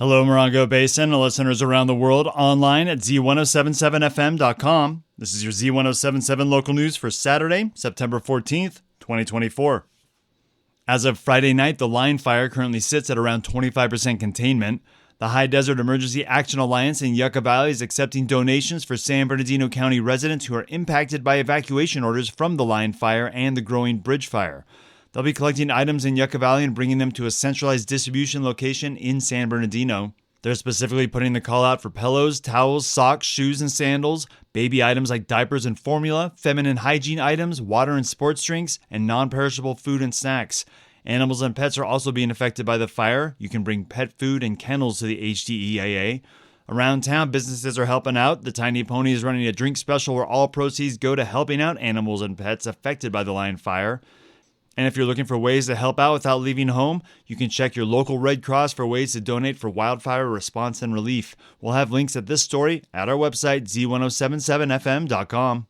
Hello, Morongo Basin and listeners around the world online at Z107.7fm.com. This is your Z107.7 local news for Saturday, September 14th, 2024. As of Friday night, the line fire currently sits at around 25% containment. The High Desert Emergency Action Alliance in Yucca Valley is accepting donations for San Bernardino County residents who are impacted by evacuation orders from the line fire and the growing bridge fire. They'll be collecting items in Yucca Valley and bringing them to a centralized distribution location in San Bernardino. They're specifically putting the call out for pillows, towels, socks, shoes, and sandals, baby items like diapers and formula, feminine hygiene items, water and sports drinks, and non-perishable food and snacks. Animals and pets are also being affected by the fire. You can bring pet food and kennels to the HDEAA. Around town, businesses are helping out. The Tiny Pony is running a drink special where all proceeds go to helping out animals and pets affected by the line fire. And if you're looking for ways to help out without leaving home, you can check your local Red Cross for ways to donate for wildfire response and relief. We'll have links at this story at our website, z1077fm.com.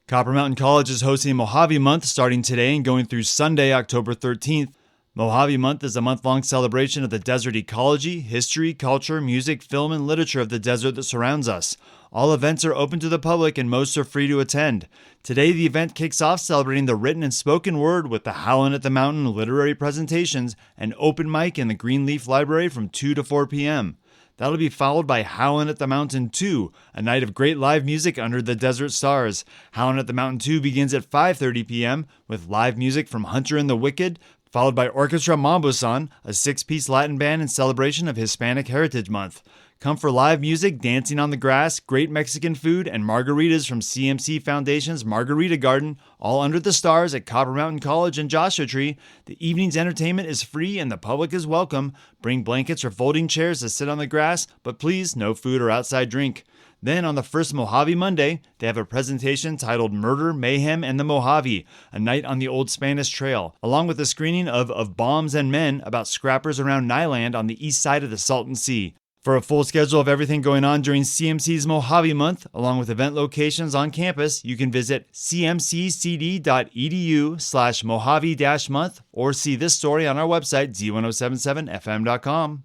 Copper Mountain College is hosting Mojave Month starting today and going through Sunday, October 13th. Mojave Month is a month-long celebration of the desert ecology, history, culture, music, film, and literature of the desert that surrounds us. All events are open to the public and most are free to attend. Today, the event kicks off celebrating the written and spoken word with the Howlin' at the Mountain literary presentations and open mic in the Greenleaf Library from 2 to 4 p.m. That'll be followed by Howlin' at the Mountain 2, a night of great live music under the desert stars. Howlin' at the Mountain 2 begins at 5:30 p.m. with live music from Hunter and the Wicked, followed by Orchestra Mambosan, a 6-piece Latin band in celebration of Hispanic Heritage Month. Come for live music, dancing on the grass, great Mexican food, and margaritas from CMC Foundation's Margarita Garden, all under the stars at Copper Mountain College and Joshua Tree. The evening's entertainment is free and the public is welcome. Bring blankets or folding chairs to sit on the grass, but please, no food or outside drink. Then on the first Mojave Monday, they have a presentation titled Murder, Mayhem, and the Mojave, a night on the Old Spanish Trail, along with a screening of Bombs and Men about scrappers around Nyland on the east side of the Salton Sea. For a full schedule of everything going on during CMC's Mojave Month, along with event locations on campus, you can visit cmccd.edu/Mojave-month or see this story on our website, z1077fm.com.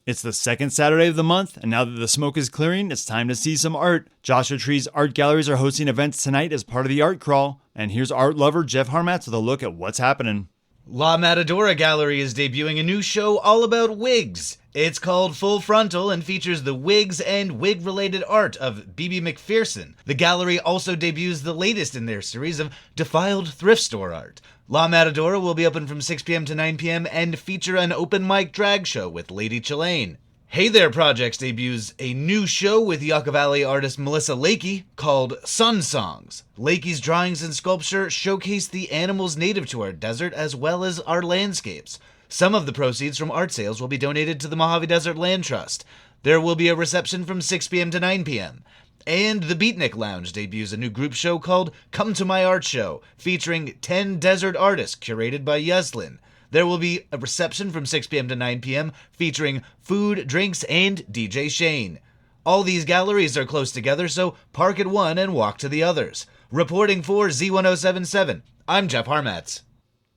It's the second Saturday of the month, and now that the smoke is clearing, it's time to see some art. Joshua Tree's art galleries are hosting events tonight as part of the art crawl, and here's art lover Jeff Harmatz with a look at what's happening. La Matadora Gallery is debuting a new show all about wigs. It's called Full Frontal and features the wigs and wig-related art of B.B. McPherson. The gallery also debuts the latest in their series of defiled thrift store art. La Matadora will be open from 6 p.m. to 9 p.m. and feature an open mic drag show with Lady Chillane. Hey There Projects debuts a new show with Yucca Valley artist Melissa Lakey called Sun Songs. Lakey's drawings and sculpture showcase the animals native to our desert as well as our landscapes. Some of the proceeds from art sales will be donated to the Mojave Desert Land Trust. There will be a reception from 6 p.m. to 9 p.m. And the Beatnik Lounge debuts a new group show called Come to My Art Show, featuring 10 desert artists curated by Yeslin. There will be a reception from 6 p.m. to 9 p.m. featuring food, drinks, and DJ Shane. All these galleries are close together, so park at one and walk to the others. Reporting for Z107.7, I'm Jeff Harmatz.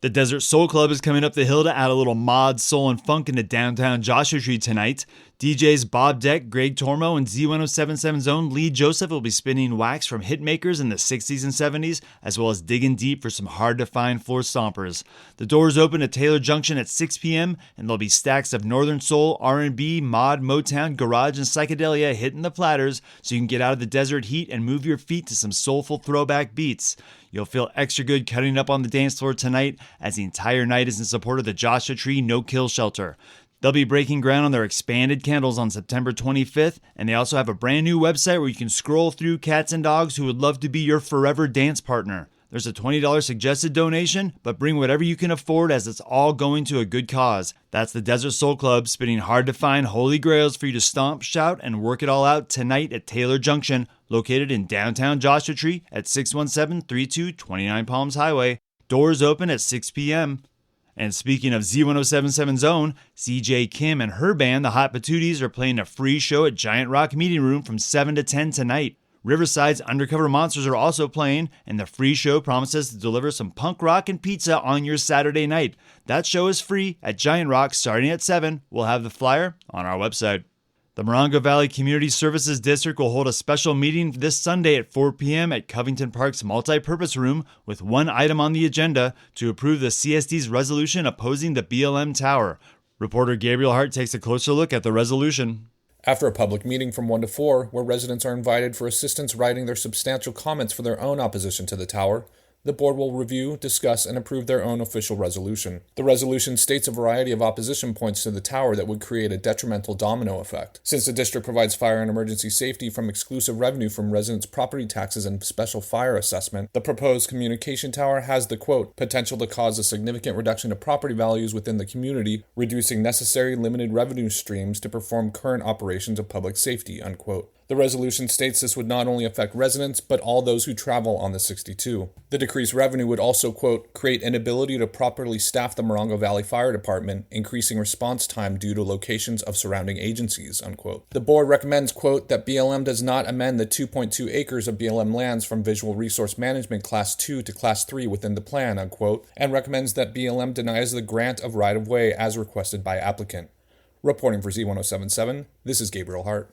The Desert Soul Club is coming up the hill to add a little mod, soul, and funk into downtown Joshua Tree tonight. DJs Bob Deck, Greg Tormo, and Z107.7's own Lee Joseph will be spinning wax from hit makers in the 60s and 70s, as well as digging deep for some hard-to-find floor stompers. The doors open at Taylor Junction at 6 p.m., and there'll be stacks of Northern Soul, R&B, mod, Motown, garage, and psychedelia hitting the platters so you can get out of the desert heat and move your feet to some soulful throwback beats. You'll feel extra good cutting up on the dance floor tonight, as the entire night is in support of the Joshua Tree No-Kill Shelter. They'll be breaking ground on their expanded candles on September 25th, and they also have a brand new website where you can scroll through cats and dogs who would love to be your forever dance partner. There's a $20 suggested donation, but bring whatever you can afford as it's all going to a good cause. That's the Desert Soul Club spinning hard-to-find holy grails for you to stomp, shout, and work it all out tonight at Taylor Junction, located in downtown Joshua Tree at 61732 29 Palms Highway. Doors open at 6 p.m. And speaking of Z107.7's own, CJ Kim and her band, the Hot Patooties, are playing a free show at Giant Rock Meeting Room from 7 to 10 tonight. Riverside's Undercover Monsters are also playing, and the free show promises to deliver some punk rock and pizza on your Saturday night. That show is free at Giant Rock starting at 7. We'll have the flyer on our website. The Morongo Valley Community Services District will hold a special meeting this Sunday at 4 p.m. at Covington Park's multi-purpose room with one item on the agenda to approve the CSD's resolution opposing the BLM Tower. Reporter Gabriel Hart takes a closer look at the resolution. After a public meeting from 1 to 4, where residents are invited for assistance writing their substantial comments for their own opposition to the tower, the board will review, discuss, and approve their own official resolution. The resolution states a variety of opposition points to the tower that would create a detrimental domino effect. Since the district provides fire and emergency safety from exclusive revenue from residents' property taxes and special fire assessment, the proposed communication tower has the, quote, potential to cause a significant reduction of property values within the community, reducing necessary limited revenue streams to perform current operations of public safety, unquote. The resolution states this would not only affect residents, but all those who travel on the 62. The decreased revenue would also, quote, create an inability to properly staff the Morongo Valley Fire Department, increasing response time due to locations of surrounding agencies, unquote. The board recommends, quote, that BLM does not amend the 2.2 acres of BLM lands from Visual Resource Management Class 2 to Class 3 within the plan, unquote, and recommends that BLM denies the grant of right-of-way as requested by applicant. Reporting for Z107.7, this is Gabriel Hart.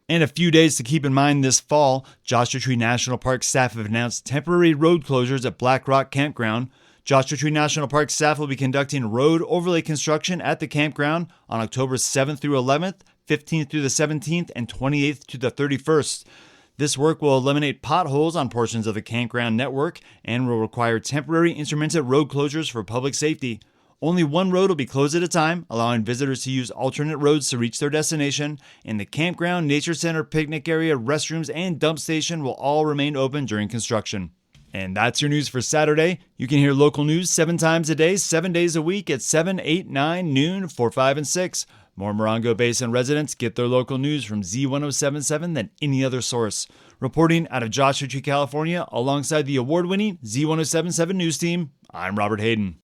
And a few days to keep in mind this fall, Joshua Tree National Park staff have announced temporary road closures at Black Rock Campground. Joshua Tree National Park staff will be conducting road overlay construction at the campground on October 7th through 11th, 15th through the 17th, and 28th to the 31st. This work will eliminate potholes on portions of the campground network and will require temporary intermittent road closures for public safety. Only one road will be closed at a time, allowing visitors to use alternate roads to reach their destination, and the campground, nature center, picnic area, restrooms, and dump station will all remain open during construction. And that's your news for Saturday. You can hear local news 7 times a day, 7 days a week at 7, 8, 9, noon, 4, 5, and 6. More Morongo Basin residents get their local news from Z107.7 than any other source. Reporting out of Joshua Tree, California, alongside the award-winning Z107.7 news team, I'm Robert Hayden.